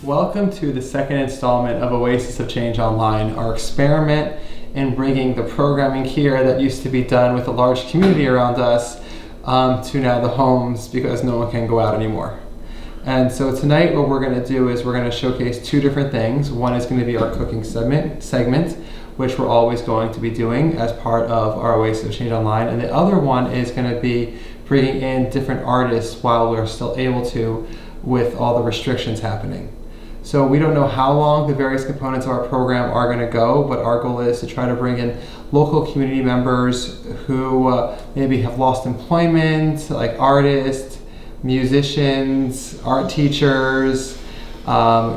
Welcome to the second installment of Oasis of Change Online, our experiment in bringing the programming here that used to be done with a large community around us to now the homes because no one can go out anymore. And so tonight what we're going to do is we're going to showcase two different things. One is going to be our cooking segment, which we're always going to be doing as part of our Oasis of Change Online. And the other one is going to be bringing in different artists while we're still able to with all the restrictions happening. So we don't know how long the various components of our program are going to go, but our goal is to try to bring in local community members who maybe have lost employment, like artists, musicians, art teachers,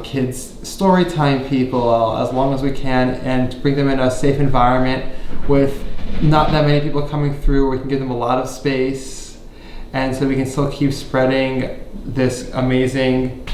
kids story time people, as long as we can, and bring them in a safe environment with not that many people coming through. We can give them a lot of space, and so we can still keep spreading this amazing,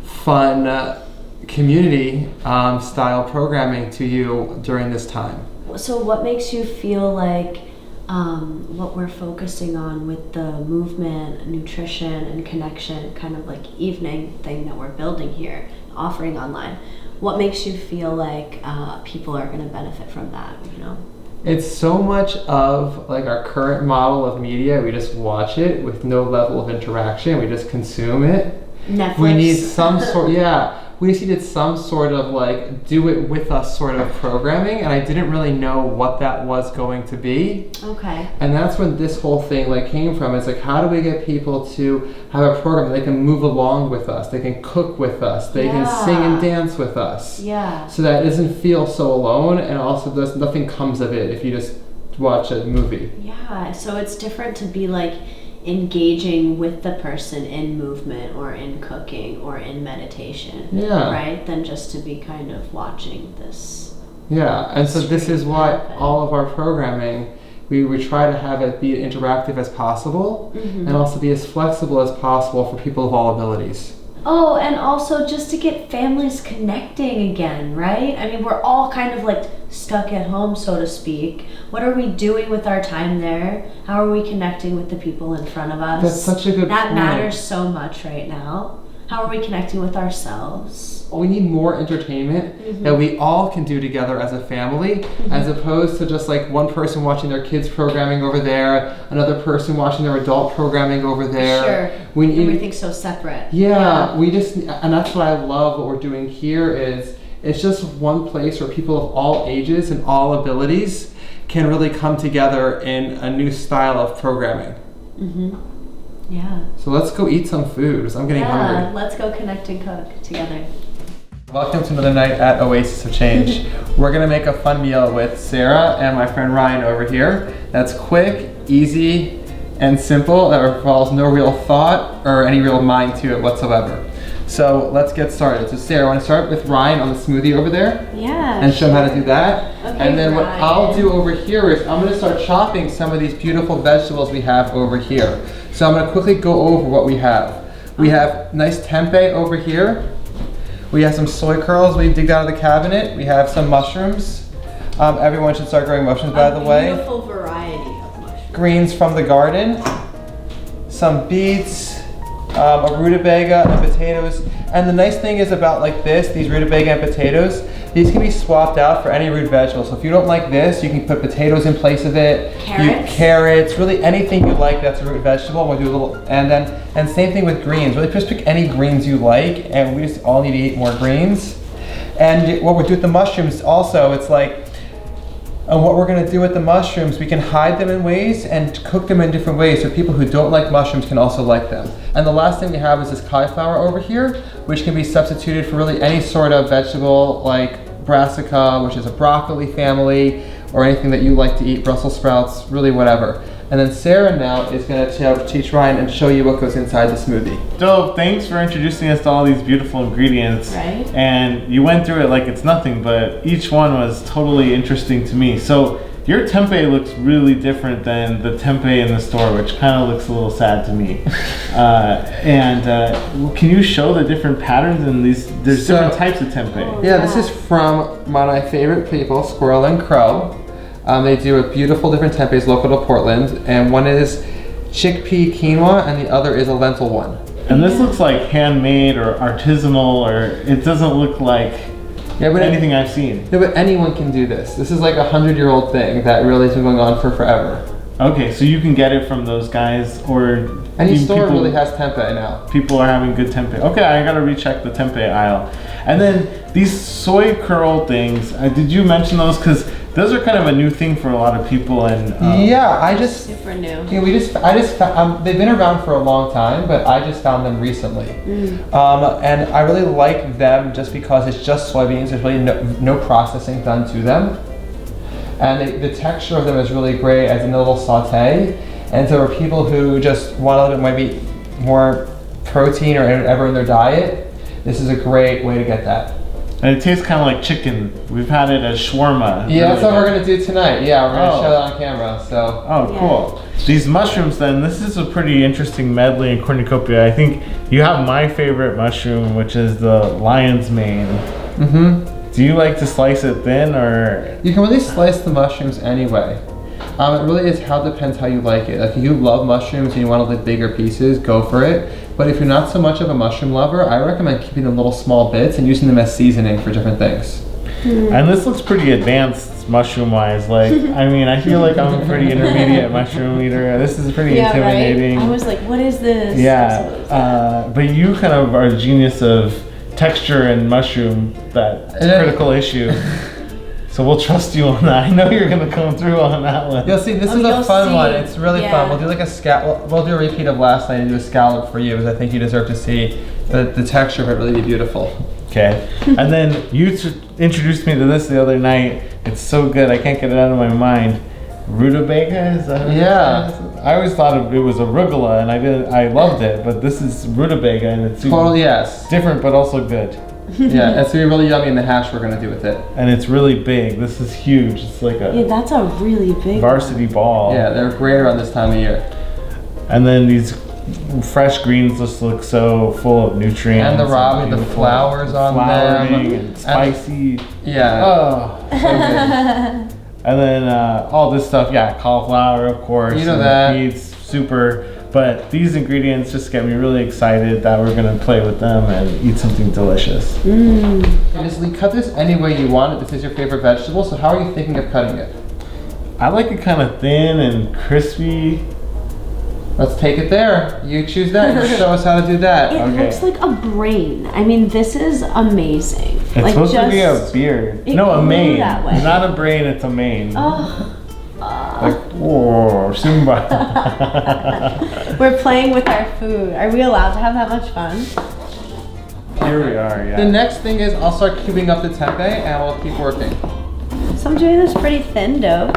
fun, community style programming to you during this time. So what makes you feel like what we're focusing on with the movement, nutrition, and connection kind of like evening thing that we're building here, offering online, what makes you feel like people are going to benefit from that, you know? It's so much of like our current model of media. We just watch it with no level of interaction. We just consume it. Netflix. We need some sort, we just needed some sort of like do it with us sort of programming, and I didn't really know what that was going to be. Okay. And that's when this whole thing like came from. It's like, how do we get people to have a program that they can move along with us, they can cook with us, they can sing and dance with us. Yeah. So that it doesn't feel so alone, and also nothing comes of it if you just watch a movie. Yeah, so it's different to be like engaging with the person in movement or in cooking or in meditation, right? Than just to be kind of watching this. Yeah, and so this is why all of our programming, we try to have it be interactive as possible, and also be as flexible as possible for people of all abilities. Oh, and also just to get families connecting again, right? I mean, we're all kind of like stuck at home, so to speak. What are we doing with our time there? How are we connecting with the people in front of us? That's such a good point. That matters so much right now. How are we connecting with ourselves? We need more entertainment that we all can do together as a family, as opposed to just like one person watching their kids programming over there, another person watching their adult programming over there. Sure. Everything's so separate. Yeah, we just, and that's what I love what we're doing here is it's just one place where people of all ages and all abilities can really come together in a new style of programming. Yeah. So let's go eat some food, because I'm getting hungry. Yeah, let's go connect and cook together. Welcome to another night at Oasis of Change. We're gonna make a fun meal with Sarah and my friend Ryan over here. That's quick, easy, and simple. That involves no real thought or any real mind to it whatsoever. So let's get started. So Sarah, I want to start with Ryan on the smoothie over there. Yeah. And show him how to do that. Okay, and then what I'll do over here is I'm gonna start chopping some of these beautiful vegetables we have over here. So I'm gonna quickly go over what we have. We have nice tempeh over here. We have some soy curls we digged out of the cabinet. We have some mushrooms. Everyone should start growing mushrooms, by the way. A beautiful variety of mushrooms. Greens from the garden. Some beets. A rutabaga and potatoes. And the nice thing is about like this, these rutabaga and potatoes, these can be swapped out for any root vegetable. So if you don't like this, you can put potatoes in place of it. Carrots, really anything you like that's a root vegetable. We'll do a little, and same thing with greens. Really just pick any greens you like, and we just all need to eat more greens. And what we do with the mushrooms also, it's like, and what we're gonna do with the mushrooms, we can hide them in ways and cook them in different ways so people who don't like mushrooms can also like them. And the last thing we have is this cauliflower over here, which can be substituted for really any sort of vegetable like brassica, which is a broccoli family, or anything that you like to eat, Brussels sprouts, really whatever. And then Sarah now is gonna teach Ryan and show you what goes inside the smoothie. So thanks for introducing us to all these beautiful ingredients. Right. And you went through it like it's nothing, but each one was totally interesting to me. So your tempeh looks really different than the tempeh in the store, which kind of looks a little sad to me. Can you show the different patterns in these? There's different types of tempeh. Yeah, this is from one of my favorite people, Squirrel and Crow. They do a beautiful different tempehs local to Portland, and one is chickpea quinoa and the other is a lentil one. And this looks like handmade or artisanal, or it doesn't look like anything I've seen. No, but anyone can do this. This is like 100-year-old thing that really has been going on for forever. Okay, so you can get it from those guys, or any store really has tempeh now. People are having good tempeh. Okay, I gotta recheck the tempeh aisle. And then these soy curl things, did you mention those? Because those are kind of a new thing for a lot of people. And yeah, I just super new. Yeah, they've been around for a long time, but I just found them recently. And I really like them just because it's just soybeans. There's really no processing done to them. And the texture of them is really great as in a little saute. And so for people who just want a little bit maybe more protein or whatever in their diet, this is a great way to get that. And it tastes kind of like chicken. We've had it as shawarma. Yeah, that's what we're going to do tonight. Yeah, we're going to show that on camera. So. Oh, cool. These mushrooms then, this is a pretty interesting medley in cornucopia. I think you have my favorite mushroom, which is the lion's mane. Do you like to slice it thin, or? You can really slice the mushrooms anyway. It really is depends how you like it. Like if you love mushrooms and you want to like bigger pieces, go for it. But if you're not so much of a mushroom lover, I recommend keeping them little small bits and using them as seasoning for different things. And this looks pretty advanced mushroom wise. Like, I mean, I feel like I'm a pretty intermediate mushroom eater. This is pretty intimidating. Right? I was like, what is this? Yeah, but you kind of are a genius of texture and mushroom, that's a critical issue. So we'll trust you on that. I know you're gonna come through on that one. You'll see, this is a fun one. It's really fun. We'll do like a we'll do a repeat of last night and do a scallop for you, because I think you deserve to see the texture of it really be beautiful. Okay. And then you introduced me to this the other night. It's so good, I can't get it out of my mind. Rutabaga, is that? Yeah. I always thought it was arugula, and I loved it, but this is rutabaga, and it's different but also good. Yeah, it's gonna be really yummy in the hash we're gonna do with it. And it's really big. This is huge. It's like a that's a really big varsity ball. Yeah, they're great around this time of year. And then these fresh greens just look so full of nutrients. And the raw with the flowers on them. And spicy. Yeah. Oh, so good. And then all this stuff, cauliflower, of course. You know that. Beets, super. But these ingredients just get me really excited that we're gonna play with them and eat something delicious. Honestly, cut this any way you want it. This is your favorite vegetable, so how are you thinking of cutting it? I like it kind of thin and crispy. Let's take it there. You choose that. You show us how to do that. It looks like a brain. I mean, this is amazing. It's like supposed to be a beard. No, a mane. That way. Not a brain, it's a mane. Like, whoa, Simba. We're playing with our food. Are we allowed to have that much fun? Here we are, yeah. The next thing is I'll start cubing up the tempeh and we'll keep working. So I'm doing this pretty thin dough.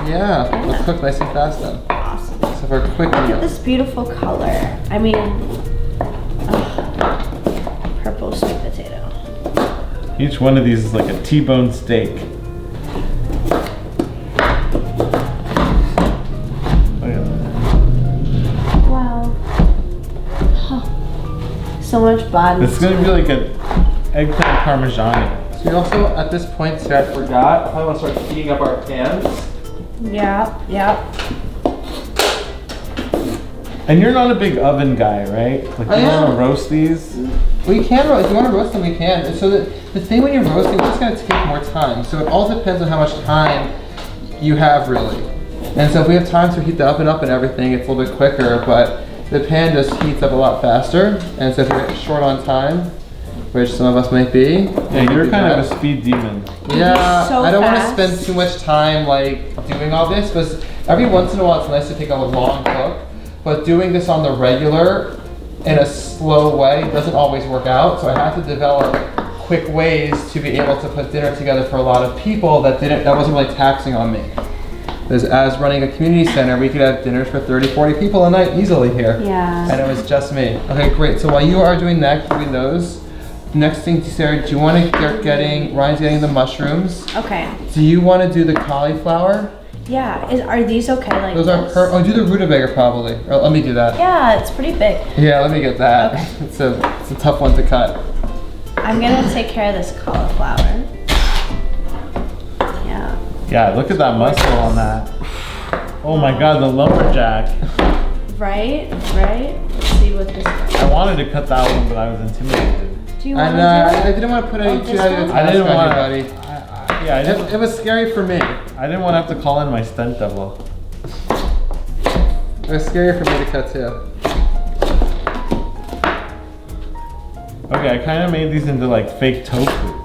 Yeah, let's cook nice and fast then. Awesome. So for a quick meal. Look at this beautiful color. I mean, purple sweet potato. Each one of these is like a T-bone steak. So much body. It's gonna be like an eggplant parmesan. So we also, at this point, Sarah forgot, I probably want to start heating up our pans. Yeah. And you're not a big oven guy, right? Like you want to roast these? We can roast. If you want to roast them, we can. So the thing when you're roasting, it's just going to take more time. So it all depends on how much time you have, really. And so if we have time to heat the oven up and everything, it's a little bit quicker, but the pan just heats up a lot faster. And so if you're short on time, which some of us might be. Yeah, you're kind of a speed demon. Yeah, so I don't want to spend too much time like doing all this, because every once in a while it's nice to take a long cook, but doing this on the regular in a slow way doesn't always work out. So I have to develop quick ways to be able to put dinner together for a lot of people that wasn't really taxing on me. Because as running a community center, we could have dinners for 30, 40 people a night easily here. Yeah. And it was just me. Okay, great. So while you are doing that, keeping those, next thing, Sarah, do you want to start Ryan's getting the mushrooms. Okay. Do you want to do the cauliflower? Yeah. Are these okay like Those this? are do the rutabaga probably. Or let me do that. Yeah, it's pretty big. Yeah, let me get that. Okay. It's a tough one to cut. I'm gonna take care of this cauliflower. Yeah. Yeah, look at that muscle on that. Oh my god, the lumberjack. Right? Let's see with this one. I wanted to cut that one, but I was intimidated. Do you want And to do I it? didn't want to put any Oh, too this heavy of a one? I task didn't on want you, to. buddy. Yeah, It was scary for me. I didn't want to have to call in my stunt double. It was scary for me to cut too. Okay, I kind of made these into like fake tofu.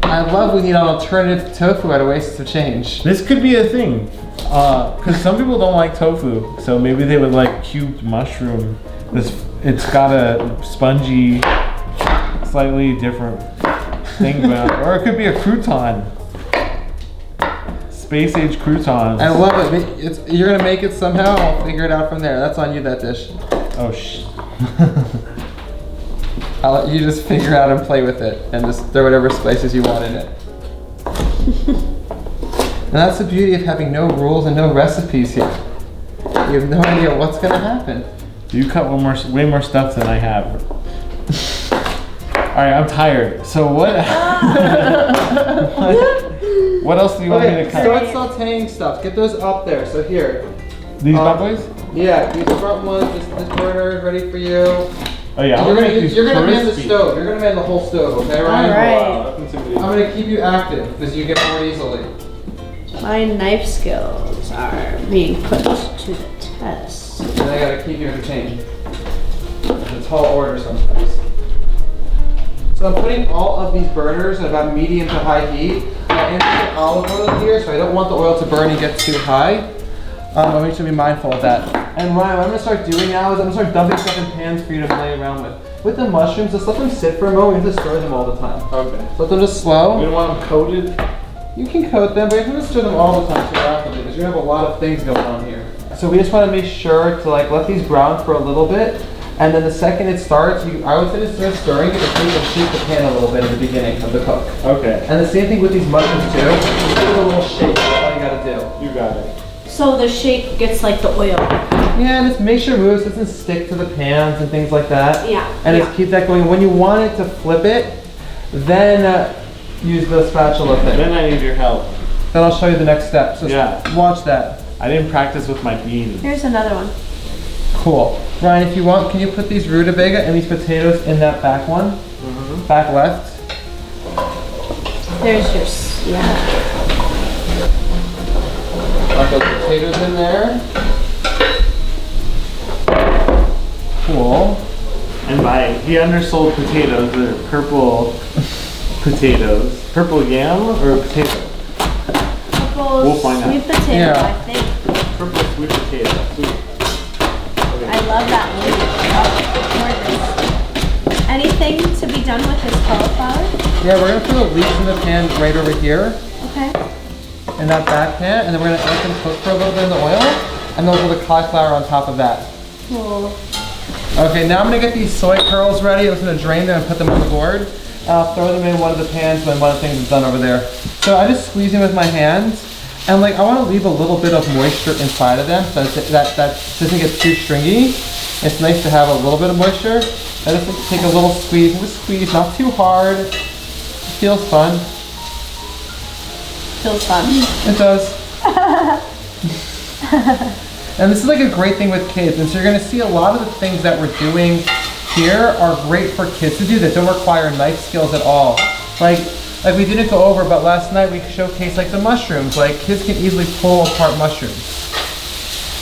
I love we need an alternative to tofu at Oasis of Change. This could be a thing, because some people don't like tofu, so maybe they would like cubed mushroom. It's got a spongy, slightly different thing going on. Or it could be a crouton. Space age croutons. I love it. You're gonna make it somehow. I'll figure it out from there. That's on you, that dish. Oh shh. I'll let you just figure out and play with it, and just throw whatever spices you want in it. And that's the beauty of having no rules and no recipes here. You have no idea what's gonna happen. You cut way more stuff than I have. Alright, I'm tired. So what? What else do you want me to cut? Start sauteing stuff. Get those up there. So here. These bad boys? Yeah, these front ones. This burner is ready for you. Oh yeah, You're make these gonna man the crispy. stove. You're gonna man the whole stove, okay, Ryan? Alright. Wow, that's intimidating. I'm gonna keep you active because you get more easily. My knife skills are being put to the test. And I gotta keep you entertained. It's a tall order sometimes. So I'm putting all of these burners at about medium to high heat. I insert olive oil here, so I don't want the oil to burn and get too high. I want you to be mindful of that. And Ryan, what I'm gonna start doing now is I'm gonna start dumping stuff in pans for you to play around with. With the mushrooms, just let them sit for a moment. You have to stir them all the time. Okay. Let them just You slow. don't want them coated? You can coat them, but you have to stir them all the time so rapidly because you have a lot of things going on here. So we just want to make sure to like let these brown for a little bit, and then the second it starts, I would say just start stirring it to shake the pan a little bit at the beginning of the cook. Okay. And the same thing with these mushrooms too. Just give it a little shake. That's all you gotta do. You got it. So the shake gets like the oil. Yeah, just make sure it moves, doesn't stick to the pans and things like that. Yeah. And yeah. just keep that going. When you want it to flip it, then use the spatula thing. Then I need your help. Then I'll show you the next step. So Yeah. watch that. I didn't practice with my beans. Here's another one. Cool. Ryan, if you want, can you put these rutabaga and these potatoes in that back one? Mm-hmm. Back left. There's your, yeah. Put those potatoes in there. Cool. And by the undersold potatoes, they're purple potatoes. Purple yam or potato? Purple We'll find out. sweet potato, Yeah. I think. Purple sweet potato. Sweet. I love that leaf. Oh, gorgeous. Anything to be done with this cauliflower? Yeah, we're gonna put the leeks in the pan right over here, Okay. in that back pan, and then we're gonna let them cook for a little bit in the oil, and then we'll put the cauliflower on top of that. Cool. Okay, now I'm gonna get these soy curls ready. I'm just gonna drain them and put them on the board. I'll throw them in one of the pans when one of the things is done over there. So I just squeeze them with my hands, and like I want to leave a little bit of moisture inside of them so that doesn't get too stringy. It's nice to have a little bit of moisture. I just take a little squeeze, and just squeeze, not too hard. It feels fun. Feels fun. It does. And this is like a great thing with kids, and so you're gonna see a lot of the things that we're doing here are great for kids to do that don't require knife skills at all. Like we didn't go over, but last night we showcased like the mushrooms. Like kids can easily pull apart mushrooms.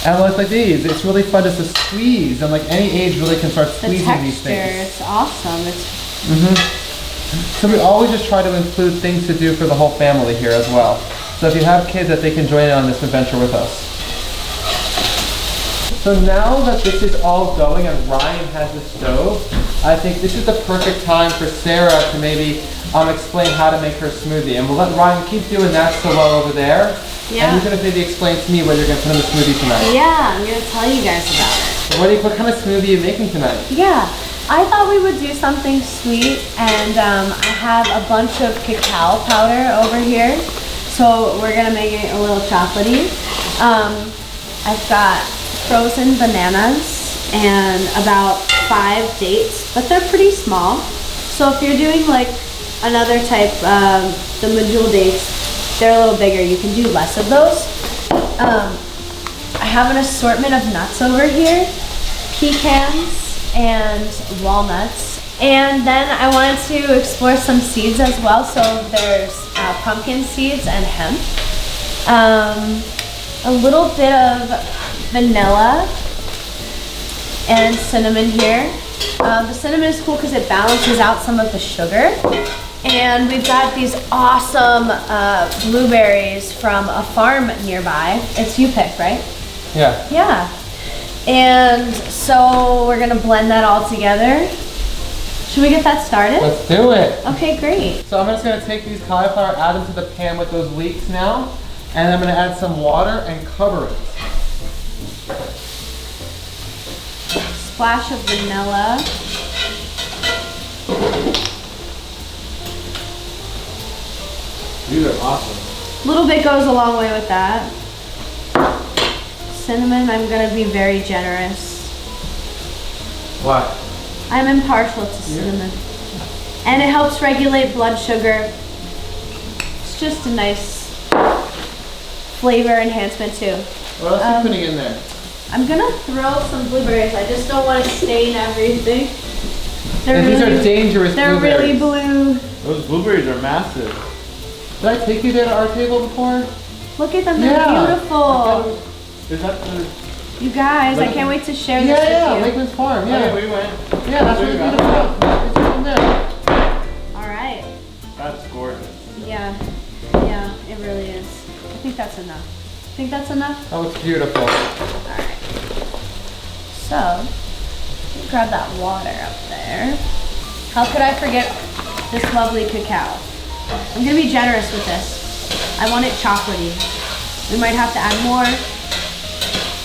And like these, it's really fun just to squeeze, and like any age really can start The squeezing these texture, things. it's awesome. It's So we always just try to include things to do for the whole family here as well. So if you have kids, that they can join in on this adventure with us. So now that this is all going and Ryan has the stove, I think this is the perfect time for Sarah to maybe explain how to make her smoothie. And we'll let Ryan keep doing that so well over there. Yeah. And he's gonna maybe explain to me what you're gonna put in the smoothie tonight. yeah, I'm gonna tell you guys about it. What kind of smoothie are you making tonight? Yeah, I thought we would do something sweet, and I have a bunch of cacao powder over here, so we're gonna make it a little chocolatey. I've got frozen bananas and about 5 dates, but they're pretty small. So if you're doing like another type, the medjool dates, they're a little bigger. You can do less of those. I have an assortment of nuts over here. pecans and walnuts. And then I wanted to explore some seeds as well. So there's pumpkin seeds and hemp. A little bit of vanilla and cinnamon here. The cinnamon is cool because it balances out some of the sugar. And we've got these awesome blueberries from a farm nearby. It's you pick, right? Yeah. Yeah. And so we're gonna blend that all together. Should we get that started? Let's do it. Okay, great. So I'm just gonna take these cauliflower, add them to the pan with those leeks now, and I'm gonna add some water and cover it. Splash of vanilla. These are awesome. A little bit goes a long way with that. Cinnamon, I'm gonna be very generous. What? I'm impartial to cinnamon. And it helps regulate blood sugar. It's just a nice flavor enhancement too. What else are you putting in there? I'm gonna throw some blueberries. I just don't want to stain everything. And these are dangerous They're blueberries. really blue. Those blueberries are massive. Did I take you there to our table before? Look at them, they're beautiful. Is that the... You guys, I can't wait to share this Yeah, with you. Lakeman's Farm, yeah. Okay, we went. Yeah, that's really beautiful. It's from there. Alright. That's gorgeous. Yeah, it really is. I think that's enough. Think that's enough? That looks beautiful. Alright. So, grab that water up there. How could I forget this lovely cacao? I'm gonna be generous with this. I want it chocolatey. We might have to add more.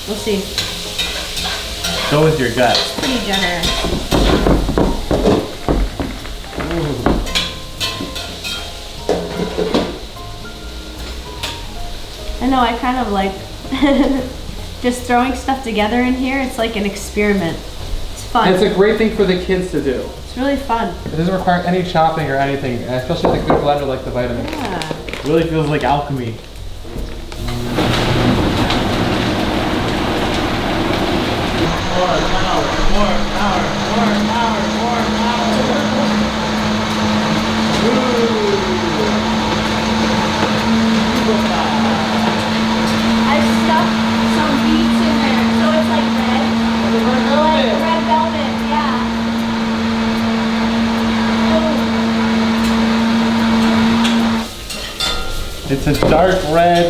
We'll see. Go with your gut. Pretty generous. I know, I kind of like just throwing stuff together in here. It's like an experiment. It's fun. And it's a great thing for the kids to do. It's really fun. It doesn't require any chopping or anything, and especially with a good blender like the vitamin. Yeah. It really feels like alchemy. I stuck some beets in there, so it's like red. Like red velvet, yeah. It's a dark red.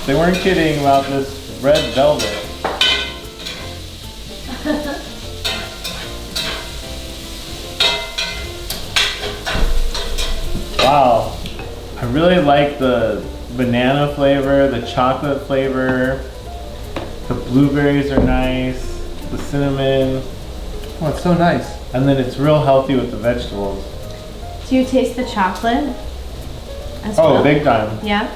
They weren't kidding about this red velvet. Wow. I really like the banana flavor, the chocolate flavor. The blueberries are nice. The cinnamon. Oh, it's so nice. And then it's real healthy with the vegetables. Do you taste the chocolate as well? Oh, big time. Yeah.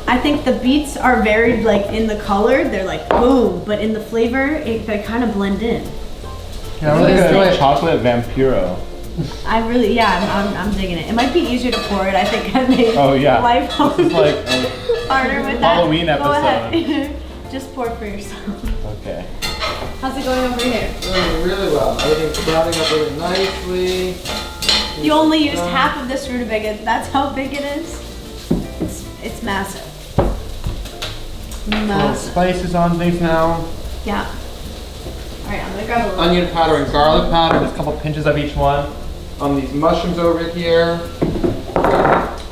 I think the beets are very like in the color, they're like boom, but in the flavor, they kind of blend in. Yeah, What do you really think? good. Chocolate vampiro. I really, I'm digging it. It might be easier to pour it. I think I made Oh yeah. life This is like a harder with that. Halloween Go episode. ahead. Just pour for yourself. Okay. How's it going over here? Doing really well. Everything's sprouting up really nicely. You only used half of this rutabaga. That's how big it is. It's massive. Little Massive. spices on these now. Yeah. All right, I'm gonna grab a little. Onion powder and garlic powder, just a couple pinches of each one. On these mushrooms over here.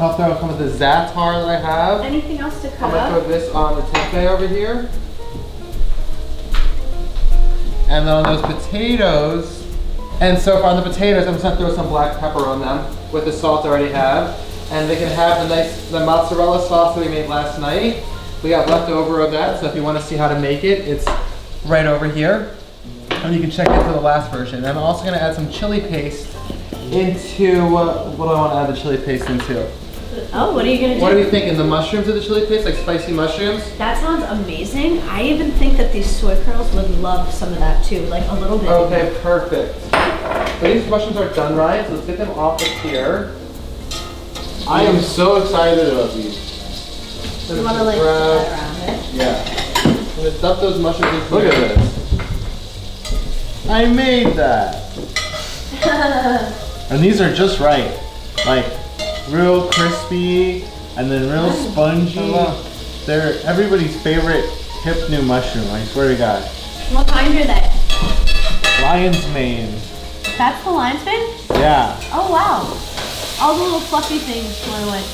I'll throw some of the za'atar that I have. Anything else to I'm cut gonna up? throw this on the tempeh over here. And then on those potatoes, and so on the potatoes, I'm just gonna throw some black pepper on them with the salt I already have. And they can have the mozzarella sauce that we made last night. We got leftover of that, so if you wanna see how to make it, it's right over here. And you can check it for the last version. And I'm also gonna add some chili paste into, what do I wanna add the chili paste into? Oh, what are you gonna do? What are you thinking, the mushrooms of the chili paste, like spicy mushrooms? That sounds amazing. I even think that these soy curls would love some of that too, like a little bit. Okay, perfect. So these mushrooms are done right, so let's get them off of here. I am so excited about these. You wanna like put that around it? Yeah. I'm gonna dump those mushrooms into Look at here. this. I made that. And these are just right. Like real crispy and then real spongy. They're everybody's favorite hip new mushroom, I swear to God. What kind are they? Lion's mane. That's the lion's mane? Yeah. Oh wow. All the little fluffy things fly away.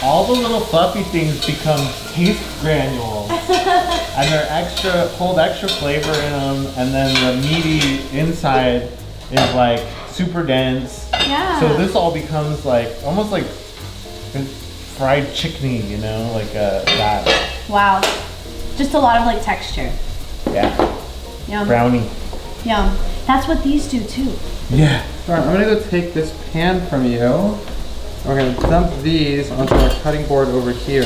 All the little fluffy things become taste granules. And they're hold extra flavor in them, and then the meaty inside is like super dense. Yeah. So this all becomes like, almost like fried chickeny, you know, like that. Wow. Just a lot of like texture. Yeah. Yum. Brownie. Yum. That's what these do too. Yeah. Alright, I'm gonna go take this pan from you. We're gonna dump these onto our cutting board over here.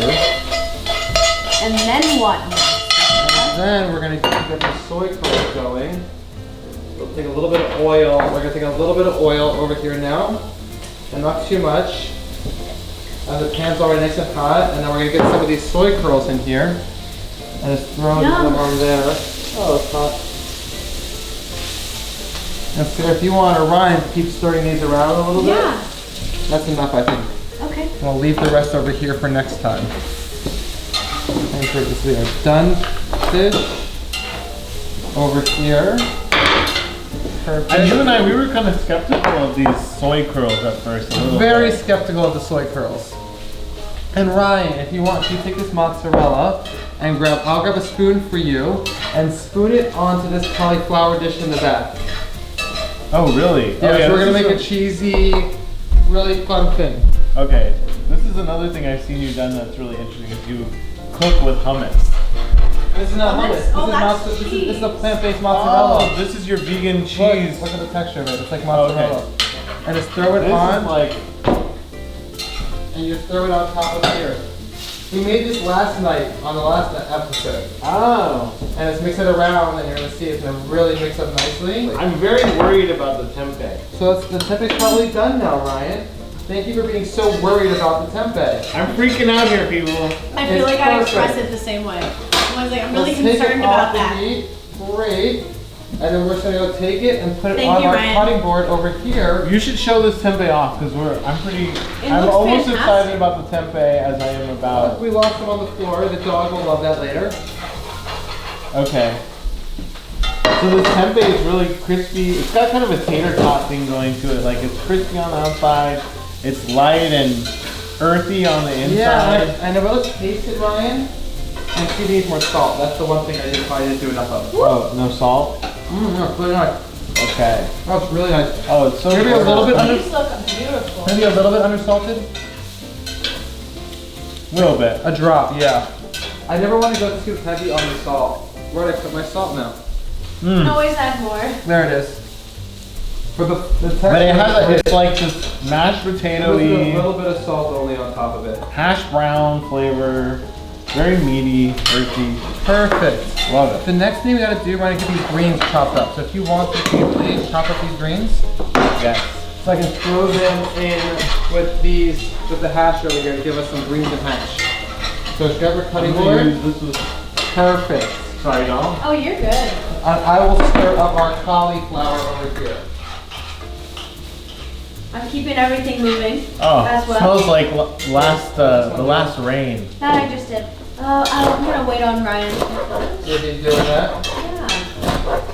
And then what? And then we're gonna get the soy curls going. We'll take a little bit of oil. We're gonna take a little bit of oil over here now, and not too much. And the pan's already nice and hot, and then we're gonna get some of these soy curls in here, and just throw them on there. Oh, it's hot. And so if you want, Ryan, keep stirring these around a little bit. Yeah. That's enough, I think. Okay. And I'll leave the rest over here for next time. And for this, we are done fish over here. Perfect. And you and I, we were kind of skeptical of these soy curls at first. A little Very bit. skeptical of the soy curls. And Ryan, if you want, you take this mozzarella and I'll grab a spoon for you and spoon it onto this cauliflower dish in the back. Oh, really? Yeah, Okay, so we're gonna this make is a cheesy, really fun thing. Okay, this is another thing I've seen you done that's really interesting, is you cook with hummus. This is not hummus. Oh, that's This is a plant-based mozzarella. Oh, this is your vegan cheese. Look at the texture of it. It's like mozzarella. Okay. And just throw it This on, is like, and you throw it on top of here. We made this last night on the last episode. oh. And let's mix it around, and you're gonna see it's gonna really mix up nicely. I'm very worried about the tempeh. So the tempeh's probably done now, Ryan. Thank you for being so worried about the tempeh. I'm freaking out here, people. I feel It's like I perfect. express it the same way. I was like, I'm really Let's take concerned it about off the that. meat. Great. And then we're just gonna go take it and put it Thank on you, our Ryan. cutting board over here. You should show this tempeh off, because I'm looks almost fantastic. excited about the tempeh as I am about. We lost them on the floor. The dog will love that later. Okay. So this tempeh is really crispy. It's got kind of a tater tot thing going to it. Like it's crispy on the outside. It's light and earthy on the inside. Yeah, and about let's taste it, Ryan. And see if it needs more salt. That's the one thing I probably didn't do enough of. Oh, no salt? No, it's really nice. Okay. Oh, it's really nice. Oh, it's so Maybe a little bit These look beautiful. Maybe a little bit undersalted. A little bit. A drop, yeah. I never want to go too heavy on the salt. Where'd I put my salt now? You can always add more. There it is. For the texture. But it's like just mashed a potato-y, little bit of salt only on top of it. hash brown flavor, very meaty, earthy. Perfect. Love it. The next thing we gotta do, we're gonna get these greens chopped up. So if you want to, can you please chop up these greens? Yes. So I can throw them in with the hash over here and give us some greens and hash. So grab your cutting board. This is, Perfect. sorry, no? Oh, you're good. I will stir up our cauliflower over here. I'm keeping everything moving Oh, as well. smells like the last rain. That I just did. I'm gonna wait on Ryan. You'll be doing that. Yeah.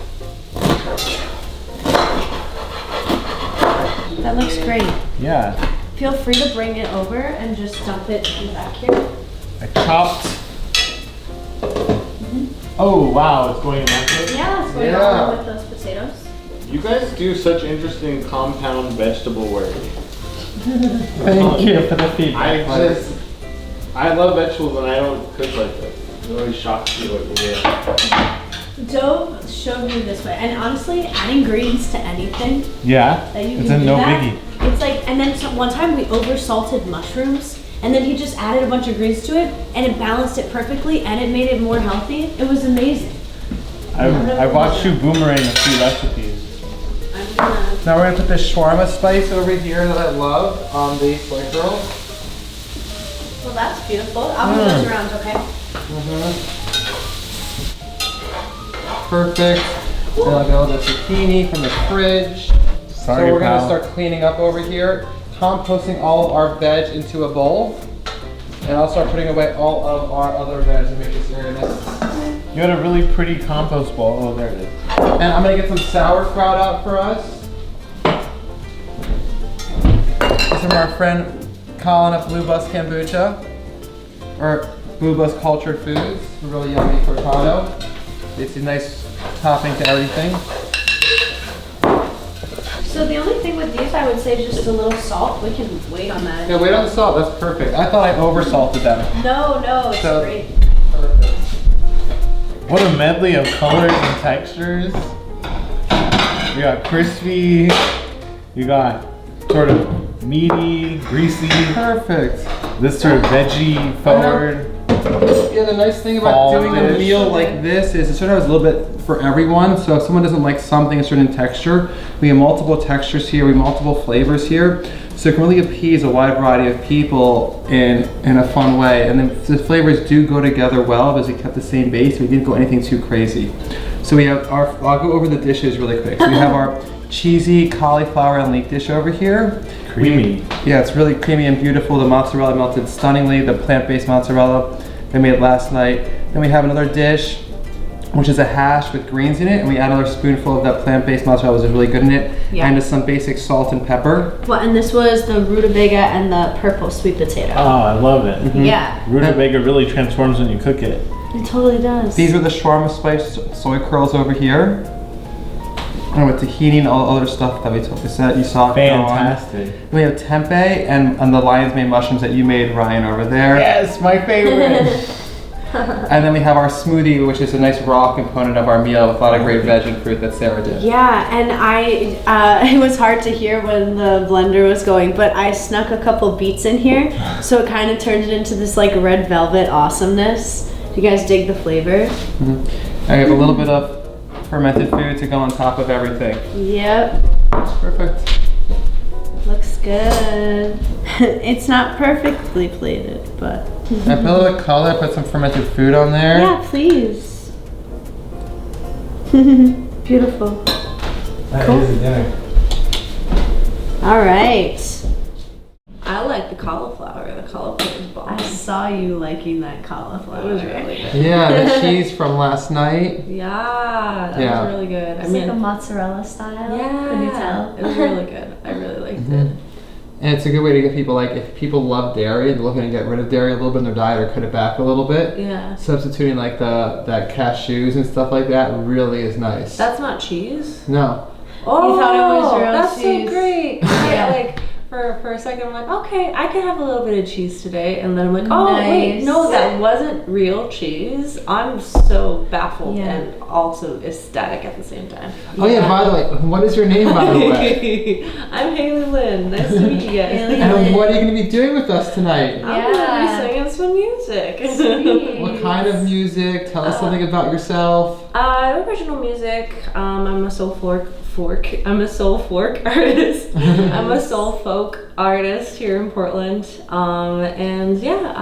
That looks great. Yeah. Feel free to bring it over and just dump it back here. I chopped. Oh wow, it's going in that way? Yeah, it's going Yeah. on with those potatoes. You guys do such interesting compound vegetable work. Thank you for the feedback. I love vegetables and I don't cook like this. It always shocks you what you do. Dove showed me this way, and honestly, adding greens to anything Yeah, that you it's can a do no that, biggie. it's like, and then one time we over salted mushrooms, and then he just added a bunch of greens to it, and it balanced it perfectly, and it made it more healthy. It was amazing. I watched you boomerang a few recipes. I'm gonna. Now we're gonna put this shawarma spice over here that I love on the soy curls. Well, that's beautiful. I'll move those around, okay? Perfect. And I'll get all the zucchini from the fridge. Sorry, So we're gonna pal. start cleaning up over here, composting all of our veg into a bowl. And I'll start putting away all of our other veg and make this area nice. You had a really pretty compost bowl. Oh, there it is. And I'm gonna get some sauerkraut out for us. This is from our friend Colin at Blue Bus Kombucha, or Blue Bus Cultured Foods. Really yummy cortado. It's a nice topping to everything. So the only thing with these, I would say, is just a little salt. We can wait on that. Yeah, wait on the salt. That's perfect. I thought I oversalted them. No, it's So- great. Perfect. What a medley of colors and textures. You got crispy, you got sort of meaty, greasy, Perfect. this sort of veggie forward. Yeah, the nice thing about Fall doing a dish. meal like this is it sort of has a little bit for everyone. So if someone doesn't like something a certain texture, we have multiple textures here, we have multiple flavors here. So it can really appease a wide variety of people in a fun way. And then the flavors do go together well because we kept the same base. We didn't go anything too crazy. So we have I'll go over the dishes really quick. So we have our cheesy cauliflower and leek dish over here. Creamy. Yeah, it's really creamy and beautiful. The mozzarella melted stunningly, the plant-based mozzarella they made last night. Then we have another dish, which is a hash with greens in it, and we add another spoonful of that plant-based mozzarella, which is really good in it, Yeah. and just some basic salt and pepper. Well, and this was the rutabaga and the purple sweet potato. Oh, I love it. Yeah, Rutabaga really transforms when you cook it. it totally does. These are the shawarma spiced soy curls over here. And with tahini and all the other stuff that you saw go on. Fantastic. Then we have tempeh and the lion's mane mushrooms that you made, Ryan, over there. Yes, my favorite. And then we have our smoothie, which is a nice raw component of our meal with a lot of great veg and fruit that Sarah did. Yeah, and it was hard to hear when the blender was going, but I snuck a couple beets in here, so it kind of turned it into this like red velvet awesomeness. Do you guys dig the flavor? I have a little bit of fermented food to go on top of everything. Yep, Perfect. looks good. It's not perfectly plated, but I put a little color, put some fermented food on there. yeah, please. Beautiful. That Cool. is a dinner. All right. I like the cauliflower. The cauliflower is bomb. I saw you liking that cauliflower. It was really good. Yeah, the cheese from last night. Yeah, that Yeah. was really good. It's like a mozzarella style. yeah, Could you tell? It was really good. I really liked it. And it's a good way to get people, like, if people love dairy and they're looking to get rid of dairy a little bit in their diet or cut it back a little bit, Yeah. substituting like that cashews and stuff like that really is nice. That's not cheese. No. Oh, thought it was real that's cheese. so great. Yeah. Like for a second, I'm like, okay, I can have a little bit of cheese today, and then I'm like, oh wait, Nice. no, that wasn't real cheese. I'm so baffled Yeah. and also ecstatic at the same time. Oh yeah, by the way, what is your name, by the way? I'm Haley Lynn. Nice to meet you guys. Haley. And what are you going to be doing with us tonight? I'm gonna Yeah. be singing some music. Sweet. What kind of music? Tell us something about yourself. Original music. I'm a soul folk. I'm a soul folk artist. I'm a soul folk artist here in Portland. And yeah,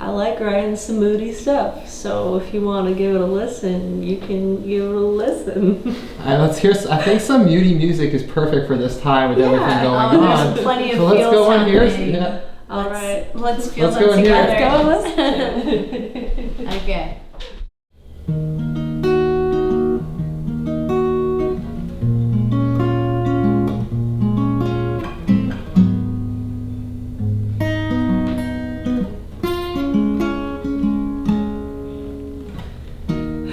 I like writing some moody stuff. So if you want to give it a listen, you can give it a listen. Let's hear. I think some moody music is perfect for this time with everything Yeah. going Oh, on. there's plenty of So let's feels go on here. happening. Yeah. All right. Let's feel Let's them go in here. together. Let's go listen. Okay.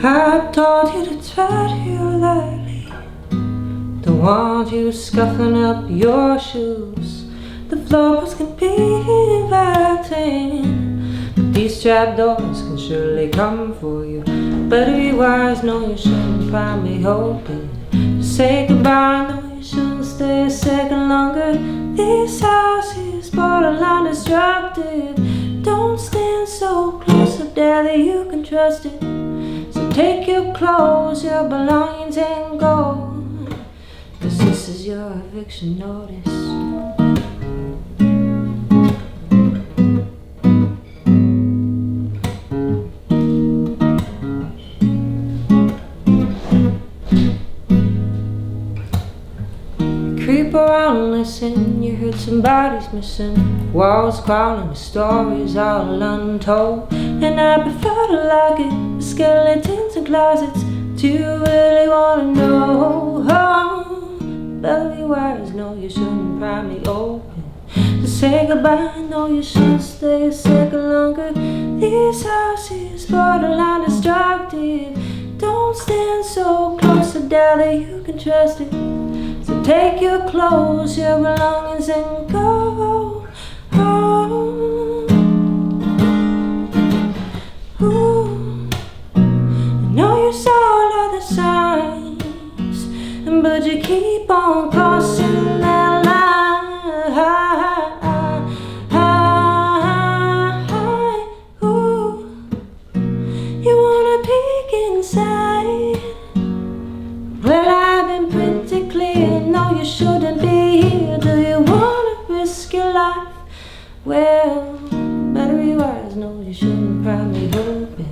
I told you to tread here lightly. Don't want you scuffing up your shoes. The floors can be inviting, but these trapdoors can surely come for you. Better be wise, no you shouldn't find me hoping to say goodbye, no you shouldn't stay a second longer. This house is borderline destructive. Don't stand so close up there that you can trust it. So take your clothes, your belongings and go, 'cause this is your eviction notice. creep around, listen, you heard somebody's missing. Walls crawling with stories all untold. And I prefer to like it with skeletons and closets. Do you really wanna know? Belly wires, no, you shouldn't pry me open. To say goodbye, no, you shouldn't stay a second longer. This house is borderline destructive. Don't stand so close to doubt that you can trust it. So take your clothes, your belongings, and go home. Ooh. I know you saw all the signs, but you keep on crossing that line. Ooh. You wanna peek inside? Well, I've been pretty clear. No, you shouldn't be here. Do you wanna risk your life? Well, battery wires, no, you shouldn't pry me open.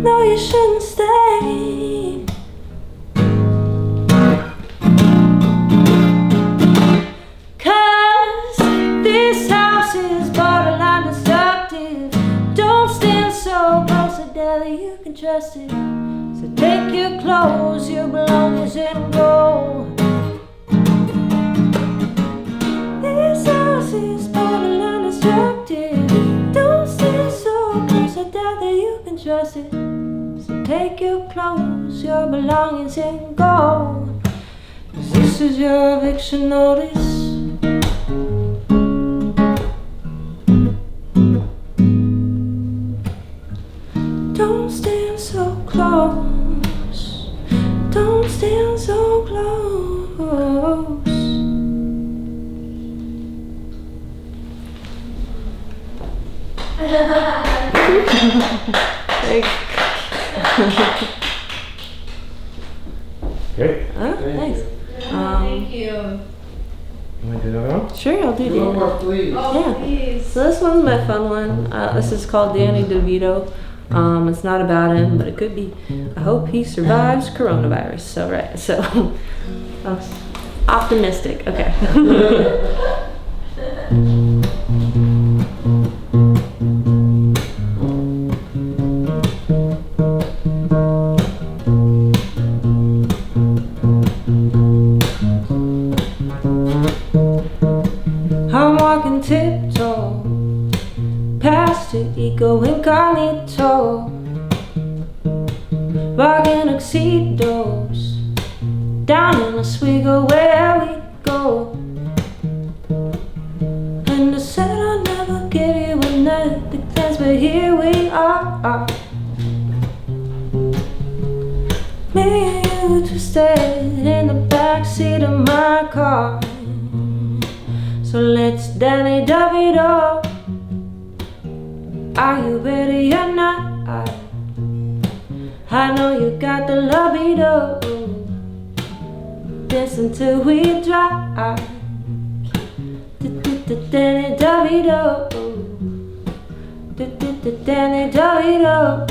No, you shouldn't stay. Cause this house is borderline destructive. Don't stand so close to death that you can trust it. So take your clothes, your belongings, and go. This house is borderline destructive. Don't stand so close to death that you can trust it. So take your clothes, your belongings, and go. 'Cause this is your eviction notice. Don't stand so close. Don't stand so close. Thanks. Great. Thanks. Thank you. You want to do another one? Sure, I'll do One that. more, please. Oh, Yeah. please. So this one's my fun one. This is called Danny DeVito. It's not about him, but it could be. I hope he survives coronavirus. So right. So optimistic. Okay. I'm walking tiptoe past your ego incognito, rocking tuxedos down in Oswego where we go. And I said I'll never give you another chance, but here we are. Me and you twisted in the backseat of my car. So let's Danny DeVito. Are you ready or not? I know you got the libido. Dance until we drive. Danny DeVito. Danny DeVito.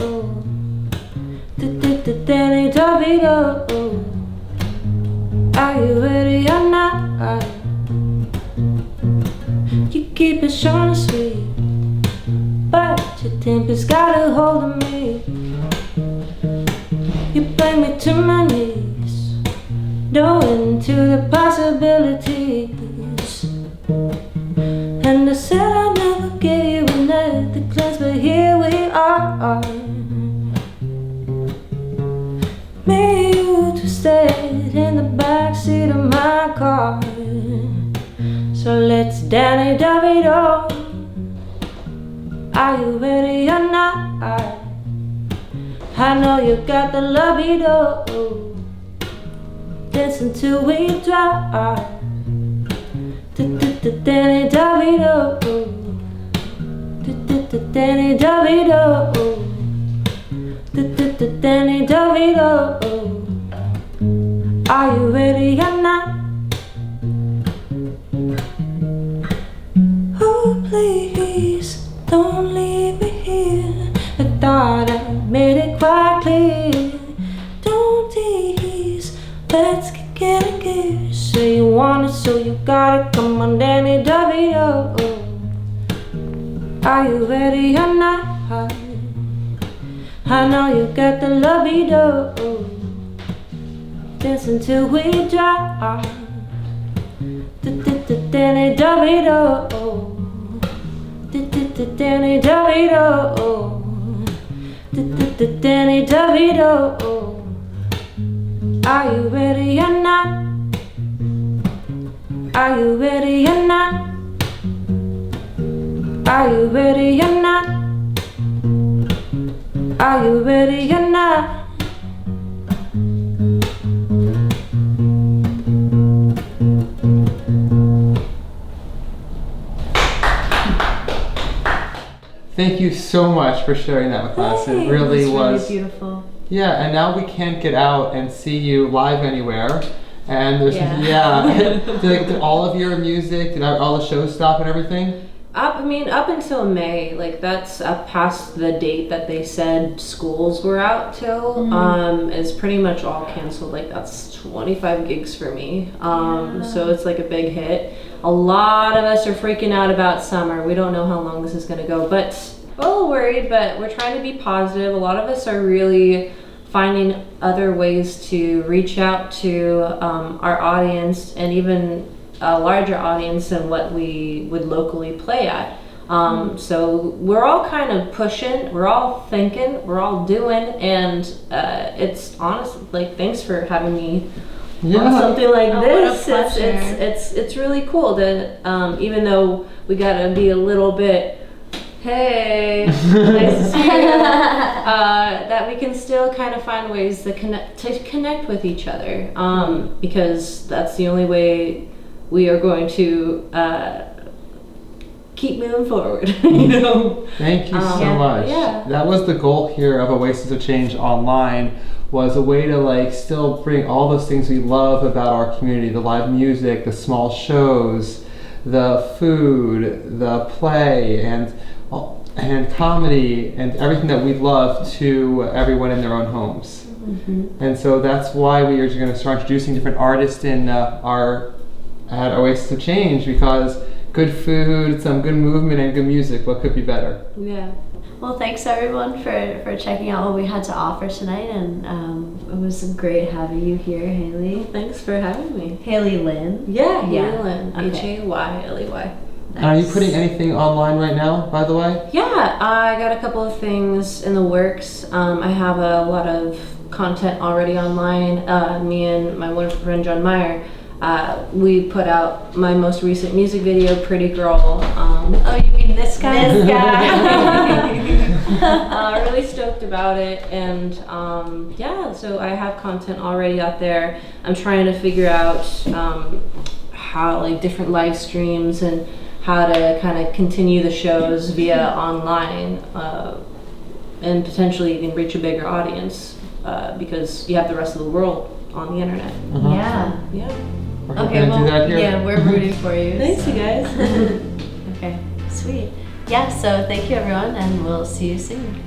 Danny DeVito. Are you ready or not? You keep it short and sweet, but your temper's got a hold of me. You bring me to my knees, knowing to the possibilities. And I said I'll never give you another glance, but here we are. Me and you twisted in the backseat of my car. So let's Danny DeVito. Are you ready or not? I know you got the libido. Dance until we drive. Danny DeVito. Danny DeVito. Danny DeVito. Are you ready or not? Oh, please don't leave me here. I thought I made it quite clear. Don't leave. Let's kick it in gear. Say you want it, so you got it. Come on, Danny DeVito. Are you ready or not? I know you got the libido. Dance until we drop. Danny DeVito. Danny DeVito. Danny DeVito. Are you ready or not? Are you ready or not? Are you ready or not? Are you ready or not? Thank you so much for sharing that with us. It really was beautiful. Yeah, and now we can't get out and see you live anywhere. And there's did all of your music, did all the shows stop and everything? Up until May, like that's up past the date that they said schools were out till, is pretty much all canceled. Like that's 25 gigs for me. So it's like a big hit. A lot of us are freaking out about summer. We don't know how long this is gonna go, but a little worried, but we're trying to be positive. A lot of us are really finding other ways to reach out to our audience, and even a larger audience than what we would locally play at. So we're all kind of pushing, we're all thinking, we're all doing, and it's honest, like, thanks for having me on something like this. What a pleasure. It's really cool to, even though we gotta be a little bit, hey, nice to see you, that we can still kind of find ways to connect with each other, because that's the only way we are going to keep moving forward. You know. Thank you so much. Yeah. That was the goal here of Oasis of Change Online, was a way to like still bring all those things we love about our community, the live music, the small shows, the food, the play, and comedy, and everything that we love to everyone in their own homes. And so that's why we are going to start introducing different artists in at Oasis of Change, because good food, some good movement, and good music, what could be better? Yeah. Well, thanks everyone for checking out what we had to offer tonight, and it was great having you here, Haley. Thanks for having me. Haley Lynn. Yeah, Yeah. Haley Lynn. Okay. Hayley. And are you putting anything online right now, by the way? Yeah, I got a couple of things in the works. I have a lot of content already online. Me and my wonderful friend John Meyer, we put out my most recent music video, Pretty Girl. Oh, you mean this guy? This guy. Really stoked about it, and so I have content already out there. I'm trying to figure out how, like, different live streams and how to kind of continue the shows via online, and potentially even reach a bigger audience, because you have the rest of the world on the internet. Yeah. Yeah. We're Okay, gonna do that here. yeah, we're rooting for you. Thanks, you guys. Okay, sweet. Yeah, so thank you everyone, and we'll see you soon.